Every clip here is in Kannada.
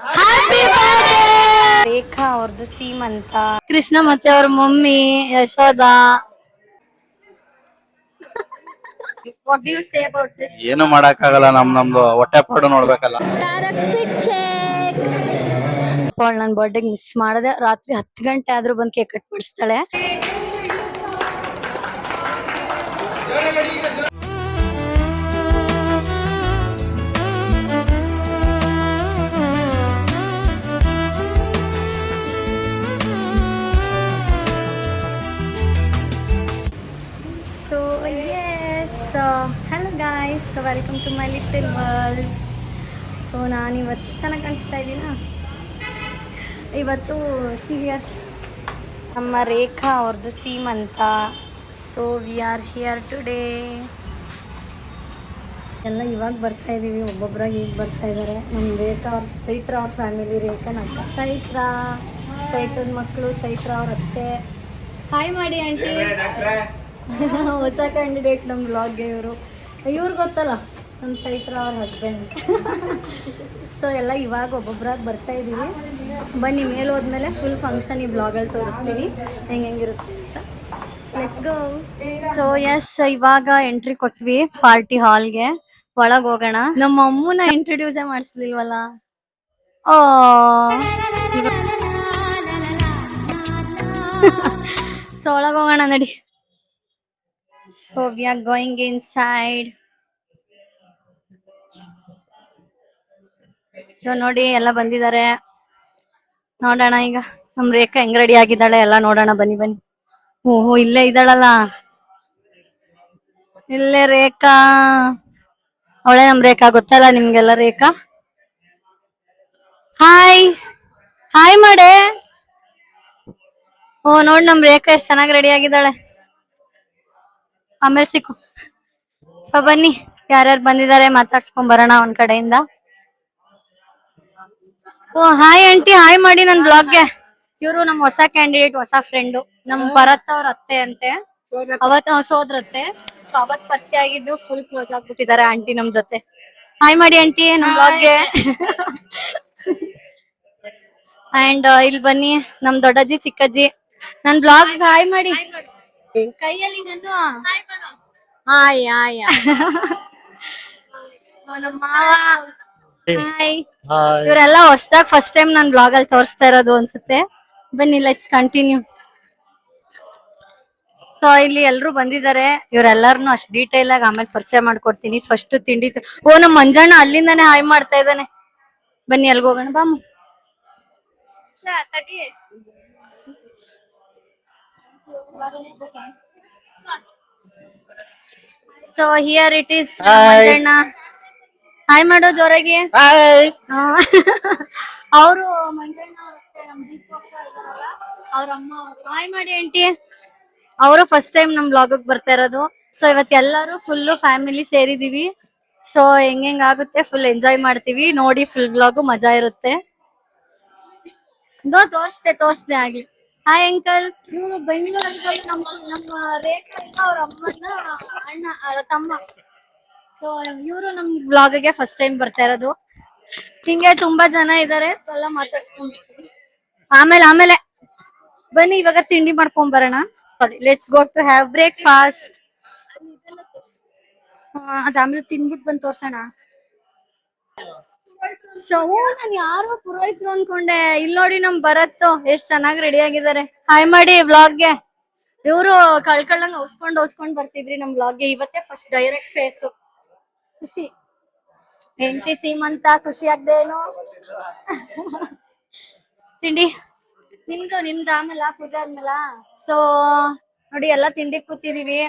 ಹ್ಯಾಪಿ ಬರ್ಡೇ ರೇಖಾ ಅವ್ರದ್ದು ಸೀಮಂತ. ಕೃಷ್ಣ ಮತ್ತೆ ಅವ್ರ mummy Yashoda. What do you say about this? ಏನು ಮಾಡಕ್ಕಾಗಲ್ಲ, ನಮ್ದು ಹೊಟ್ಟೆ ಪಾಡು ನೋಡ್ಬೇಕಲ್ಲ. ನನ್ನ ಬರ್ಡೇ ಮಿಸ್ ಮಾಡದೆ. ರಾತ್ರಿ 10 ಗಂಟೆ ಆದ್ರೂ ಬಂದು ಕೇಕ್ ಕಟ್ ಮಾಡಿಸ್ತಾಳೆ. So yes, hello guys, so welcome to my little world. So ನಾನು ಇವತ್ತು ಚೆನ್ನಾಗಿ ಕಾಣಿಸ್ತಾ ಇದ್ದೀನಾ? ಇವತ್ತು ನಮ್ಮ ರೇಖಾ ಅವ್ರದ್ದು ಸೀಮಂತ. So we are here today. ಎಲ್ಲ ಇವಾಗ ಬರ್ತಾ ಇದ್ದೀವಿ, ಒಬ್ಬೊಬ್ಬರಾಗಿ ಈಗ ಬರ್ತಾ ಇದ್ದಾರೆ. ನಮ್ಮ ರೇಖಾ ಅವ್ರ ಚೈತ್ರ ಅವ್ರ ಫ್ಯಾಮಿಲಿ, ರೇಖಾ ನಮ್ಮ ಚೈತ್ರದ ಮಕ್ಕಳು, ಚೈತ್ರ ಅವ್ರ ಅತ್ತೆ. ಹಾಯ್ ಮಾಡಿ ಆಂಟಿ. ಹೊಸ ಕ್ಯಾಂಡಿಡೇಟ್ ನಮ್ಮ ಬ್ಲಾಗ್ಗೆ ಇವ್ರು ಗೊತ್ತಲ್ಲ, ನಮ್ಮ ಚೈತ್ರ ಅವ್ರ ಹಸ್ಬೆಂಡ್. ಸೊ ಎಲ್ಲ ಇವಾಗ ಒಬ್ಬೊಬ್ಬರಾಗಿ ಬರ್ತಾ ಇದ್ದೀವಿ. ಬನ್ನಿ, ಮೇಲೆ ಹೋದ್ಮೇಲೆ ಫುಲ್ ಫಂಕ್ಷನ್ ಈ ಬ್ಲಾಗಲ್ಲಿ ತೋರಿಸ್ತೀನಿ ಹೆಂಗಿರುತ್ತೆ ಅಂತ. Let's go. ಸೊ ಎಸ್, ಇವಾಗ ಎಂಟ್ರಿ ಕೊಟ್ವಿ ಪಾರ್ಟಿ ಹಾಲ್ಗೆ. ಒಳಗೆ ಹೋಗೋಣ. ನಮ್ಮ ಅಮ್ಮನ ಇಂಟ್ರೊಡ್ಯೂಸೇ ಮಾಡಿಸ್ಲಿಲ್ವಲ್ಲ. ಓ ಸೊ ಒಳಗೆ ಹೋಗೋಣ ನಡಿ. So we are going inside. So ನೋಡಿ, ಎಲ್ಲ ಬಂದಿದ್ದಾರೆ. ನೋಡೋಣ ಈಗ ನಮ್ ರೇಖಾ ಹೆಂಗ್ ರೆಡಿ ಆಗಿದ್ದಾಳೆ ಎಲ್ಲ ನೋಡೋಣ. ಬನ್ನಿ ಬನ್ನಿ. ಓಹೋ, ಇಲ್ಲೇ ಇದ್ದಾಳಲ್ಲ, ಇಲ್ಲೇ ರೇಖಾ. ಅವಳೆ ನಮ್ ರೇಖಾ, ಗೊತ್ತಲ್ಲ ನಿಮ್ಗೆಲ್ಲ ರೇಖಾ. ಹಾಯ್ ಹಾಯ್ ಮಾಡೆ. ಓ ನೋಡ್, ನಮ್ ರೇಖಾ ಎಷ್ಟು ಚೆನ್ನಾಗಿ ರೆಡಿ ಆಗಿದ್ದಾಳೆ. ಆಮೇಲೆ ಸಿಕ್ಕು. ಸೊ ಬನ್ನಿ, ಯಾರ್ಯಾರು ಬಂದಿದ್ದಾರೆ ಮಾತಾಡ್ಸ್ಕೊಂಡ್ ಬರೋಣ ಒಂದ್ ಕಡೆಯಿಂದ. ಓ ಹಾಯ್ ಆಂಟಿ, ಹಾಯ್ ಮಾಡಿ ನನ್ ಬ್ಲಾಗ್ಗೆ. ಇವರು ನಮ್ ಹೊಸ ಕ್ಯಾಂಡಿಡೇಟ್, ಹೊಸ ಫ್ರೆಂಡು, ನಮ್ ಭರತ್ ಅವ್ರ ಅತ್ತೆ ಅಂತೆ. ಅವತ್ ಸೋದ್ರತ್ತೆ. ಸೊ ಅವತ್ ಪರಿಚಯ ಆಗಿದ್ದು, ಫುಲ್ ಕ್ಲೋಸ್ ಆಗ್ಬಿಟ್ಟಿದ್ದಾರೆ ಆಂಟಿ ನಮ್ ಜೊತೆ. ಹಾಯ್ ಮಾಡಿ ಆಂಟಿ ನಮ್ ಬ್ಲಾಗ್ಗೆ. ಅಂಡ್ ಇಲ್ಲಿ ಬನ್ನಿ, ನಮ್ ದೊಡ್ಡಜ್ಜಿ ಚಿಕ್ಕಜ್ಜಿ ನನ್ ಬ್ಲಾಗ್ ಹಾಯ್ ಮಾಡಿ. ಕೈಯಲ್ಲಿ ನಾನು ಹಾಯ್ ಹಾಯ್. ನಮ್ಮ ಮಾವ ಹಾಯ್. ಇವರೆಲ್ಲ ಹೊಸದಾಗಿ ಫಸ್ಟ್ ಟೈಮ್ ನಾನು ಬ್ಲಾಗ್ ಅಲ್ಲಿ ತೋರಿಸ್ತಾ ಇರೋದು ಅನ್ಸುತ್ತೆ. ಬನ್ನಿ, ಲೆಟ್ಸ್ ಕಂಟಿನ್ಯೂ. ಸೊ ಇಲ್ಲಿ ಎಲ್ರು ಬಂದಿದ್ದಾರೆ. ಇವರೆಲ್ಲರನ್ನು ಅಷ್ಟು ಡೀಟೇಲ್ ಆಗಿ ಆಮೇಲೆ ಪರಿಚಯ ಮಾಡ್ಕೊಡ್ತೀನಿ. ಫಸ್ಟ್ ತಿಂಡಿ ಓ, ನಮ್ಮ ಮಂಜಣ್ಣ ಅಲ್ಲಿಂದಾನೆ ಹಾಯ್ ಮಾಡ್ತಾ ಇದ್ದಾನೆ. ಬನ್ನಿ ಅಲ್ಗ ಹೋಗೋಣ. ಬಾಮು ತಡಿ. So here it is Manjanna. Hi ಮಾಡೋ ಜೋರಾಗಿ. ಅವರು ಮಂಜಣ್ಣ ಅವ್ರ ಅಮ್ಮ. ಹಾಯ್ ಮಾಡಿ ಆಂಟಿ. ಅವರು ಫಸ್ಟ್ ಟೈಮ್ ನಮ್ ಬ್ಲಾಗ್ ಬರ್ತಾ ಇರೋದು. ಸೊ ಇವತ್ತು ಎಲ್ಲರೂ ಫುಲ್ ಫ್ಯಾಮಿಲಿ ಸೇರಿದೀವಿ. ಸೊ ಹೆಂಗ್ ಆಗುತ್ತೆ ಫುಲ್ ಎಂಜಾಯ್ ಮಾಡ್ತೀವಿ. ನೋಡಿ, ಫುಲ್ ಬ್ಲಾಗು ಮಜಾ ಇರುತ್ತೆ. ತೋರ್ಸ್ದೆ ಆಗ್ಲಿ. Hi uncle. ಇವರು ಬೆಂಗಳೂರಲ್ಲಿ ನಮ್ಮ ರೇಖಾ ಅವ್ರ ಅಮ್ಮನ ಅಣ್ಣ ತಮ್ಮ. ಸೊ ಇವರು ನಮ್ ಬ್ಲಾಗ್ಗೆ ಫಸ್ಟ್ ಟೈಮ್ ಬರ್ತಾ ಇರೋದು. ಹಿಂಗೆ ತುಂಬಾ ಜನ ಇದಾರೆ, ಎಲ್ಲ ಮಾತಾಡ್ಸ್ಕೊಂಡ್ಬಿಡ್ತೀವಿ. ಆಮೇಲೆ ಬನ್ನಿ, ಇವಾಗ ತಿಂಡಿ ಮಾಡ್ಕೊಂಡ್ ಬರೋಣ. Let's go to have breakfast. ಅದಾದ್ಮೇಲೆ ತಿನ್ಬಿಟ್ಟು ಬಂದು ತೋರ್ಸೋಣ. ಸೊ ನಾನು ಯಾರು ಪುರೋಹಿತರು ಅನ್ಕೊಂಡೆ. ಇಲ್ಲಿ ನೋಡಿ, ನಮ್ ಭರತ್ ಎಷ್ಟ್ ಚೆನ್ನಾಗಿ ರೆಡಿ ಆಗಿದ್ದಾರೆ. ಹಾಯ್ ಮಾಡಿ ಬ್ಲಾಗ್ಗೆ. ಇವರು ಕಳ್ಕಳ್ಳಂಗ್ ಹೊಸ್ಕೊಂಡ್ ಬರ್ತಿದ್ರಿ ನಮ್ ಬ್ಲಾಗ್ಗೆ. ಇವತ್ತೇ ಫಸ್ಟ್ ಡೈರೆಕ್ಟ್ ಫೇಸು. ಖುಷಿ ಹೆಂಡತಿ ಸೀಮಂತ, ಖುಷಿ ಆಗ್ದೇನು? ತಿಂಡಿ ನಿಮ್ದು ಆಮೇಲೆ ಪೂಜೆ ಆದ್ಮೇಲ. ಸೊ ನೋಡಿ, ಎಲ್ಲಾ ತಿಂಡಿ ಕೂತಿದೀವಿ.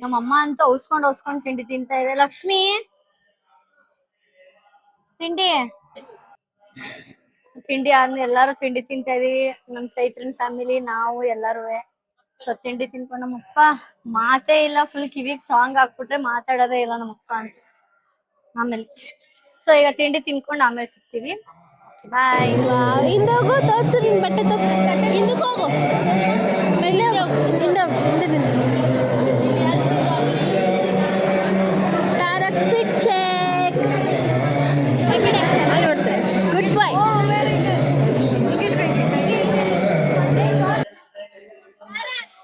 ನಮ್ಮಮ್ಮ ಅಂತ ಹೊಸ್ಕೊಂಡ್ ತಿಂಡಿ ತಿಂತಾ ಇದೆ. ಲಕ್ಷ್ಮಿ, ತಿಂಡಿ ಆದ್ಮೇಲೆ ಎಲ್ಲಾರು ತಿಂಡಿ ತಿಂತಾ ಇದೀವಿ. ನಮ್ ಚೈತ್ರನ್ ಫ್ಯಾಮಿಲಿ, ನಾವು ಎಲ್ಲಾರು. ಸೊ ತಿಂಡಿ ತಿನ್ಕೊಂಡು ನಮ್ಮಪ್ಪ ಮಾತೇ ಇಲ್ಲ. ಫುಲ್ ಕಿವಿಗ್ ಸಾಂಗ್ ಹಾಕ್ಬಿಟ್ರೆ ಮಾತಾಡೋದೇ ಇಲ್ಲ ನಮ್ಮಪ್ಪ ಅಂತ. ಆಮೇಲೆ ಸೊ ಈಗ ತಿಂಡಿ ತಿನ್ಕೊಂಡು ಆಮೇಲೆ ಸಿಗ್ತೀವಿ. ಬಾಯ್. ಹಿಂದೋಗು, ತೋರ್ಸು ನಿನ್ ಬಟ್ಟೆ ತೋರ್ಸು. ಹಿಂದಕ್ಕೆ ಹೋಗು, ಮೆಲ್ಲೆ ಹೋಗು. ಹಿಂದೆ ನಿಂತು. Fit check. ಅಲ್ಲಿ ನೋಡ್ತಾರೆ. ಗುಡ್ ಬಾಯ್.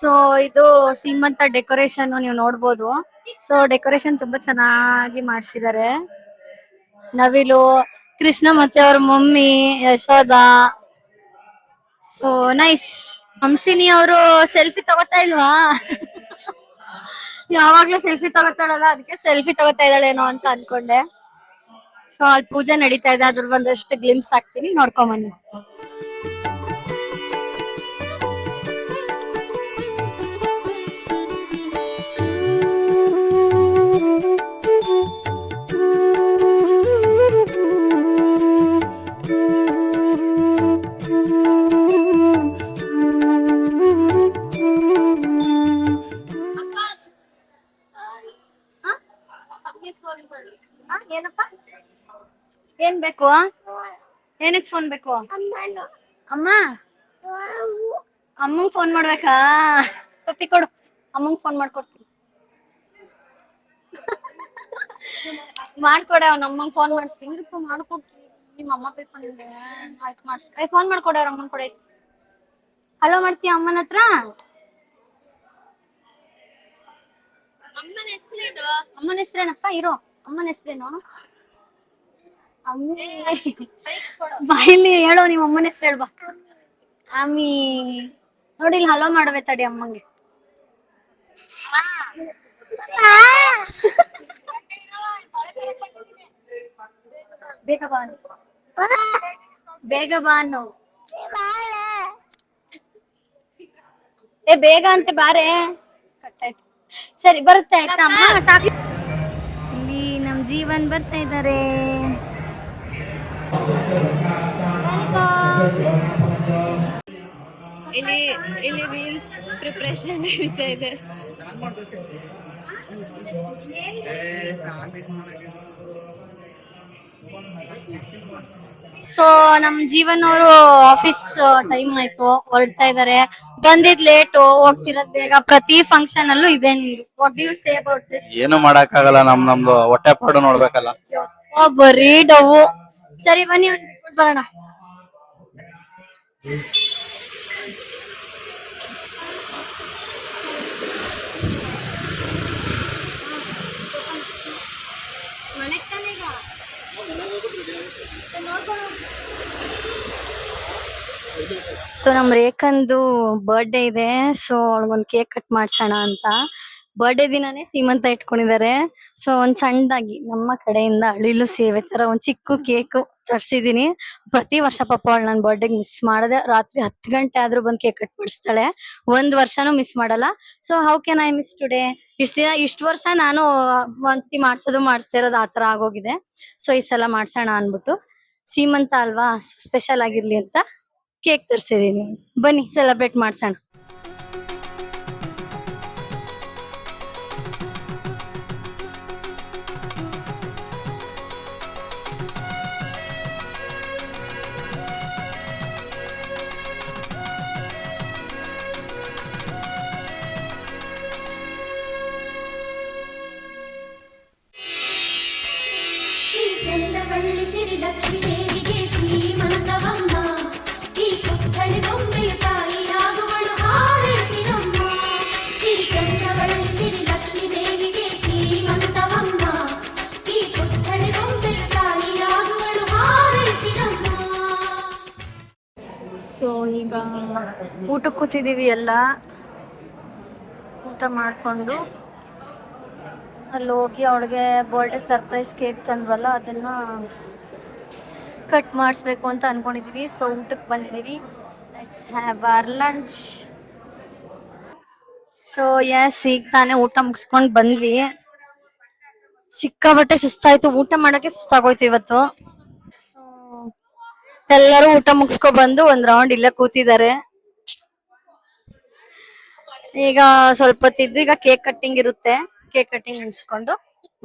ಸೊ ಇದು ಸೀಮಂತ ಡೆಕೋರೇಷನ್ ನೀವು ನೋಡ್ಬೋದು. ಸೊ ಡೆಕೋರೇಷನ್ ತುಂಬಾ ಚೆನ್ನಾಗಿ ಮಾಡ್ಸಿದ್ದಾರೆ. ನವಿಲು, ಕೃಷ್ಣ ಮತ್ತೆ ಅವ್ರ mummy Yashoda. So nice. Hamsini ಅವರು ಸೆಲ್ಫಿ ತಗೋತಾ ಇಲ್ವಾ? ಯಾವಾಗ್ಲೂ ಸೆಲ್ಫಿ ತಗೋತಾಳಲ್ಲ, ಅದಕ್ಕೆ ಸೆಲ್ಫಿ ತಗೋತಾ ಇದ್ದಾಳೇನೋ ಅಂತ ಅನ್ಕೊಂಡೆ. ಸೊ ಅಲ್ಲಿ ಪೂಜೆ ನಡೀತಾ ಇದೆ, ಅದ್ರ ಒಂದಷ್ಟು ಗ್ಲಿಮ್ಸ್ ಹಾಕ್ತೀನಿ, ನೋಡ್ಕೊಂಡ್ ಬನ್ನಿ. ಏನಪ್ಪ, ಏನ್ ಬೇಕು? ಏನಕ್ ಫೋನ್ ಬೇಕು? ಅಮ್ಮ ಅಮ್ಮಂಗ್ ಫೋನ್ ಮಾಡ್ಬೇಕಾ? ಪಪ್ಪಿ ಕೊಡು, ಅಮ್ಮಂಗ್ ಫೋನ್ ಮಾಡ್ಕೊಡ್ತೀನಿ. ಮಾಡ್ಕೊಡೆ, ಅವ್ನ ಅಮ್ಮಂಗ್ ಫೋನ್ ಮಾಡಿಸ್ತೀನಿ. ಮಾಡ್ಕೊಡ್ತೀನಿ, ನಿಮ್ಮ ಅಮ್ಮ ಬೇಕು ನಿಮ್ಗೆ? ಆಯ್ತು ಮಾಡ್ಸಿ. ಫೋನ್ ಮಾಡ್ಕೊಡೆ, ಅವ್ರ ಅಮ್ಮನ್ ಕೊಡೆ. ಹಲೋ ಮಾಡ್ತೀಯ ಅಮ್ಮನ ಹತ್ರ? ಅಮ್ಮನ ಹೆಸರೇನು? ಅಮ್ಮನ ಹೆಸರೇನಪ್ಪ? ಇರೋ, ಅಮ್ಮನ ಹೆಸರೇನು? ಬಾಯಿಲಿ ಹೇಳೋ, ನಿಮ್ಮ ಅಮ್ಮನ ಹೆಸರು ಹೇಳ್ಬಾ. ಆಮಿ ನೋಡಿ, ಇಲ್ಲಿ ಹಲೋ ಮಾಡವೆ ತಡಿ ಅಮ್ಮಂಗೆ. ಬೇಗ ಬಾ, ಬೇಗ ಬಾ ಅನ್ನು. ಬೇಗ ಅಂತ ಬಾರೆ. ಕಟ್ಟಾಯ್ತು, ಸರಿ ಬರುತ್ತೆ ಆಯ್ತಾ ಅಮ್ಮ? ಸಾಕು. ಇಲ್ಲಿ ನಮ್ ಜೀವನ್ ಬರ್ತಾ ಇದ್ದಾರೆ. ಇಲ್ಲಿ ರೀಲ್ಸ್ ಪ್ರಿಪರೇಷನ್ ನಡೀತಾ ಇದೆ. ಸೊ ನಮ್ ಜೀವನ್ ಅವರು ಆಫೀಸ್ ಟೈಮ್ ಆಯ್ತು, ಹೊರಡ್ತಾ ಇದಾರೆ. ಬಂದಿದ್ ಲೇಟು, ಹೋಗ್ತಿರೋದ್ ಬೇಗ. ಪ್ರತಿ ಫಂಕ್ಷನ್ ಅಲ್ಲೂ ಇದೆ ನಿಂದು. What do you say about this? ಏನು ಮಾಡಕ್ಕಾಗಲ್ಲ, ನಮ್ದು ಹೊಟ್ಟೆ ಪಾಡು ನೋಡ್ಬೇಕಲ್ಲ. ಬರೀ ಡವು. ಸರಿ ಬನ್ನಿ, ಬಿಟ್ಬಿಟ್ಟು ಬರೋಣ. ನಮ್ ರೇಖಂದು ಬರ್ಡೇ ಇದೆ, ಸೊ ಅವಳಿಗೊಂದು ಕೇಕ್ ಕಟ್ ಮಾಡ್ಸೋಣ ಅಂತ. ಬರ್ಡೇ ದಿನಾನೇ ಸೀಮಂತ ಇಟ್ಕೊಂಡಿದ್ದಾರೆ. ಸೊ ಒಂದ್ ಸಣ್ಣದಾಗಿ ನಮ್ಮ ಕಡೆಯಿಂದ ಅಳಿಲು ಸೇವೆ ತರ ಒಂದ್ ಚಿಕ್ಕ ಕೇಕ್ ತರ್ಸಿದೀನಿ. ಪ್ರತಿ ವರ್ಷ ಪಾಪ ಅವಳು ನನ್ನ ಬರ್ಡೇಗೆ ಮಿಸ್ ಮಾಡದೆ, ರಾತ್ರಿ 10 ಗಂಟೆ ಆದ್ರೂ ಬಂದ್ ಕೇಕ್ ಕಟ್ ಮಾಡಿಸ್ತಾಳೆ. ಒಂದ್ ವರ್ಷನೂ ಮಿಸ್ ಮಾಡಲ್ಲ. So how can I miss today? ಇಷ್ಟು ವರ್ಷ ನಾನು ಒಂದ್ಸತಿ ಮಾಡಿಸ್ತಾ ಇರೋದು ಆತರ ಆಗೋಗಿದೆ. ಸೊ ಈ ಸಲ ಮಾಡ್ಸೋಣ ಅನ್ಬಿಟ್ಟು, ಸೀಮಂತ ಅಲ್ವಾ, ಸ್ಪೆಷಲ್ ಆಗಿರ್ಲಿ ಅಂತ ಕೇಕ್ ತರ್ಸಿದೀನಿ. ಬನ್ನಿ ಸೆಲೆಬ್ರೇಟ್ ಮಾಡ್ಸೋಣ. ಚಂದವಳ್ಳಿ ಸಿರಿ ಲಕ್ಷ್ಮೀ ದೇವಿಗೆ ಶ್ರೀಮಂತವಮ್ಮ, ಈ ಪುತ್ಥಳಿ ಬೊಂಬೆಯ ತಾಯಿಯಾಗುವಳು ಹಾರೈಸಿರಮ್ಮ. ಸಿರಿ ಚಂದವಳ್ಳಿ ಸಿರಿ ಲಕ್ಷ್ಮೀ ದೇವಿಗೆ ಶ್ರೀಮಂತವಮ್ಮ, ಈ ಪುತ್ಥಳಿ ಬೊಂಬೆಯ ತಾಯಿಯಾಗುವಳು ಹಾರೈಸಿರಮ್ಮ. ಸೊ ಈಗ ಊಟಕ್ಕೆ ಕೂತಿದೀವಿ, ಎಲ್ಲ ಊಟ ಮಾಡ್ಕೊಂಡು ಅಲ್ಲಿ ಹೋಗಿ ಅವಳಿಗೆ ಬರ್ಡೇ ಸರ್ಪ್ರೈಸ್ ಕೇಕ್ ತಂದ್ವಲ್ಲ, ಅದನ್ನ ಕಟ್ ಮಾಡಿಸ್ಬೇಕು ಅಂತ ಅನ್ಕೊಂಡಿದೀವಿ. ಸೊ ಊಟಕ್ಕೆ ಬಂದಿದೀವಿ. Let's have our lunch. So yes, ಈಗ ತಾನೇ ಊಟ ಮುಗಿಸ್ಕೊಂಡು ಬಂದ್ವಿ. ಸಿಕ್ಕಾಬಟ್ಟೆ ಸುಸ್ತಾಯ್ತು, ಊಟ ಮಾಡಕ್ಕೆ ಸುಸ್ತಾಗೋಯ್ತು ಇವತ್ತು. ಸೊ ಎಲ್ಲರೂ ಊಟ ಮುಗಿಸ್ಕೊ ಬಂದು ಒಂದ್ ರೌಂಡ್ ಇಲ್ಲೇ ಕೂತಿದ್ದಾರೆ. ಈಗ ಸ್ವಲ್ಪ ಹೊತ್ತಿದ್ದು ಈಗ ಕೇಕ್ ಕಟ್ಟಿಂಗ್ ಇರುತ್ತೆ. ಕೇಕ್ ಕಟ್ಟಿಂಗ್ ಮುಗಿಸ್ಕೊಂಡು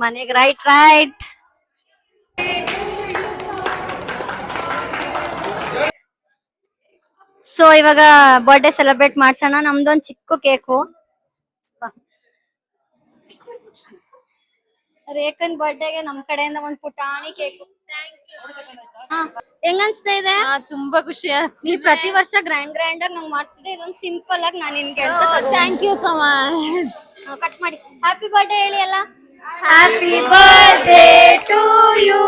ಮನೆಗೆ ರೈಟ್. ಸೊ ಇವಾಗ ಬರ್ಡೇ ಸೆಲೆಬ್ರೇಟ್ ಮಾಡ್ಸೋಣ. ನಮ್ದೊಂದ್ ಚಿಕ್ಕ ಕೇಕು, ರೇಖನ್ ಬರ್ಡೇಗೆ ನಮ್ ಕಡೆಯಿಂದ ಒಂದ್ ಪುಟಾಣಿ ಕೇಕು. ಹೆಂಗ್ ಅನ್ಸ್ತಾ ಇದೆ? ತುಂಬಾ ಖುಷಿ ಆಯ್ತು. ನೀ ಪ್ರತಿ ವರ್ಷ ಗ್ರ್ಯಾಂಡ್ ಆಗಿ ನಂಗೆ ಮಾಡಿಸಿದೆ, ಇದೊಂದು ಸಿಂಪಲ್ ಆಗಿ ನಾನು ನಿನ್ಗೆ ಅಂತ thank you so much. Cut ಮಾಡಿ ಹ್ಯಾಪಿ ಬರ್ಡೇ ಹೇಳಿ ಅಲ್ಲ. Happy birthday to you,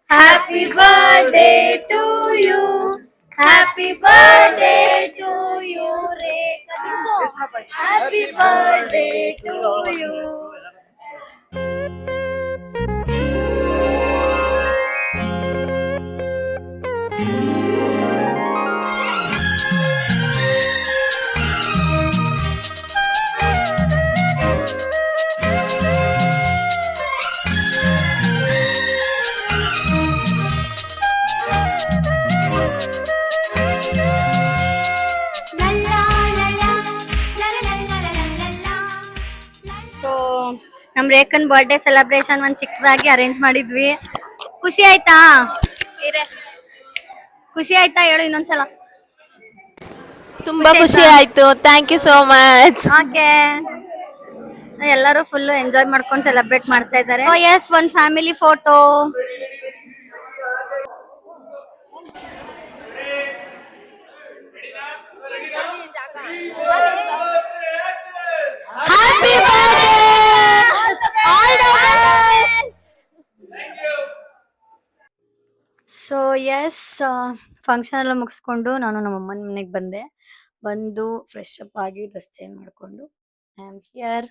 happy birthday to you, happy birthday to you Rekha. Happy birthday to you. So ನಮ್ ರೇಖನ್ ಬರ್ಡೇ ಸೆಲೆಬ್ರೇಷನ್ ಒಂದ್ ಚಿಕ್ಕದಾಗಿ ಅರೇಂಜ್ ಮಾಡಿದ್ವಿ. ಖುಷಿ ಆಯ್ತಾ? ಖುಷಿ ಆಯ್ತಾ ಹೇಳು ಇನ್ನೊಂದ್ಸಲ. ತುಂಬಾ ಖುಷಿ ಆಯ್ತು. Thank you so much. Okay, ಎಲ್ಲರೂ ಫುಲ್ ಎಂಜಾಯ್ ಮಾಡ್ಕೊಂಡು ಸೆಲೆಬ್ರೇಟ್ ಮಾಡ್ತಾ ಇದ್ದಾರೆ. ಎಸ್, ಒಂದ್ family photo. Happy birthday, all the best. So yes, function ಎಲ್ಲ ಮುಗಿಸ್ಕೊಂಡು ನಾನು ನಮ್ಮ ಅಮ್ಮನ ಮನೆಗೆ ಬಂದು ಫ್ರೆಶ್ ಅಪ್ ಆಗಿ ಡ್ರೆಸ್ ಚೇಂಜ್ ಮಾಡಿಕೊಂಡು ಐ ಆಮ್ ಹಿಯರ್.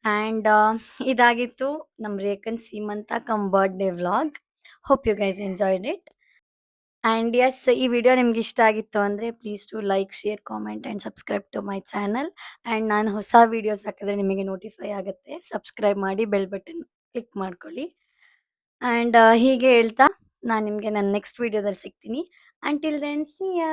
ಆ್ಯಂಡ್ ಇದಾಗಿತ್ತು ನಮ್ಮ ರೇಖನ್ ಸೀಮಂತ cum birthday vlog. Hope you guys enjoyed it. And yes, ಈ ವಿಡಿಯೋ ನಿಮ್ಗೆ ಇಷ್ಟ ಆಗಿತ್ತು ಅಂದರೆ please do like, share, comment and subscribe to my channel. And ನಾನು ಹೊಸ ವೀಡಿಯೋಸ್ ಹಾಕಿದ್ರೆ ನಿಮಗೆ ನೋಟಿಫೈ ಆಗುತ್ತೆ. ಸಬ್ಸ್ಕ್ರೈಬ್ ಮಾಡಿ, ಬೆಲ್ ಬಟನ್ ಕ್ಲಿಕ್ ಮಾಡ್ಕೊಳ್ಳಿ. ಆ್ಯಂಡ್ ಹೀಗೆ ಹೇಳ್ತಾ ನಾನು ನಿಮಗೆ ನನ್ನ ನೆಕ್ಸ್ಟ್ ವೀಡಿಯೋದಲ್ಲಿ ಸಿಗ್ತೀನಿ. ಅಂಟಿಲ್ ದೆನ್, ಸಿ ಯಾ.